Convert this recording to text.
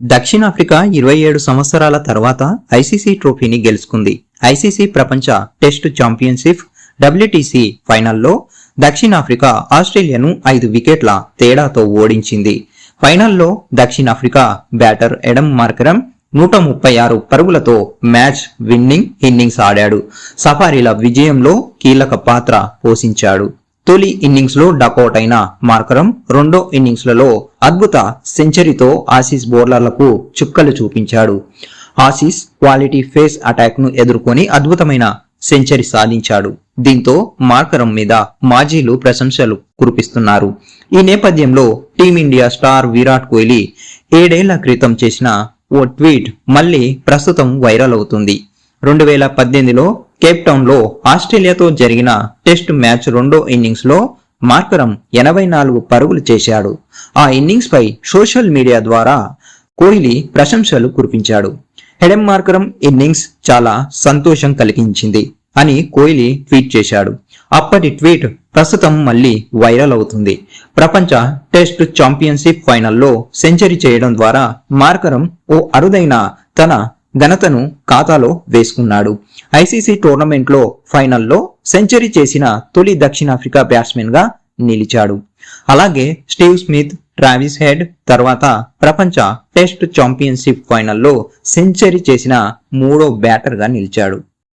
దక్షిణాఫ్రికా 27 సంవత్సరాల తర్వాత ఐసీసీ ట్రోఫీని గెలుచుకుంది. ఐసీసీ ప్రపంచ టెస్ట్ ఛాంపియన్షిప్ WTC ఫైనల్లో దక్షిణాఫ్రికా ఆస్ట్రేలియాను 5 వికెట్ల తేడాతో ఓడించింది. ఫైనల్లో దక్షిణాఫ్రికా బ్యాటర్ ఎడమ్ మార్కరమ్ 136 పరుగులతో మ్యాచ్ విన్నింగ్ ఇన్నింగ్స్ ఆడాడు. సఫారీల విజయంలో కీలక పాత్ర పోషించాడు. తొలి ఇన్నింగ్స్ లో డకౌట్ అయిన మార్కరమ్ రెండో ఇన్నింగ్స్ లలో అద్భుత సెంచరీతో ఆసీస్ బౌలర్లకు చుక్కలు చూపించాడు. ఆసీస్ క్వాలిటీ ఫేస్ అటాక్ ను ఎదుర్కొని అద్భుతమైన సెంచరీ సాధించాడు. దీంతో మార్కరమ్ మీద మాజీలు ప్రశంసలు కురిపిస్తున్నారు. ఈ నేపథ్యంలో టీమిండియా స్టార్ విరాట్ కోహ్లీ 7 ఏళ్ల క్రితం చేసిన ఓ ట్వీట్ మళ్లీ ప్రస్తుతం వైరల్ అవుతుంది. 2018లో కేప్ టౌన్ లో ఆస్ట్రేలియాతో జరిగిన టెస్ట్ మ్యాచ్ రెండో ఇన్నింగ్స్ లో మార్కరమ్ 84 పరుగులు చేశాడు. ఆ ఇన్నింగ్స్ పై సోషల్ మీడియా ద్వారా కోహ్లీ ప్రశంసలు కురిపించాడు. ఎడమ్ మార్కరమ్ ఇన్నింగ్స్ చాలా సంతోషం కలిగించింది అని కోహ్లీ ట్వీట్ చేశాడు. అప్పటి ట్వీట్ ప్రస్తుతం మళ్లీ వైరల్ అవుతుంది. ప్రపంచ టెస్ట్ ఛాంపియన్షిప్ ఫైనల్లో సెంచరీ చేయడం ద్వారా మార్కరమ్ ఓ అరుదైన తన ఘనతను ఖాతాలో వేసుకున్నాడు. ఐసీసీ టోర్నమెంట్ లో ఫైనల్లో సెంచరీ చేసిన తొలి దక్షిణాఫ్రికా బ్యాట్స్మెన్ గా నిలిచాడు. అలాగే స్టీవ్ స్మిత్, ట్రావిస్ హెడ్ తర్వాత ప్రపంచ టెస్ట్ ఛాంపియన్షిప్ ఫైనల్లో సెంచరీ చేసిన 3వ బ్యాటర్ గా నిలిచాడు.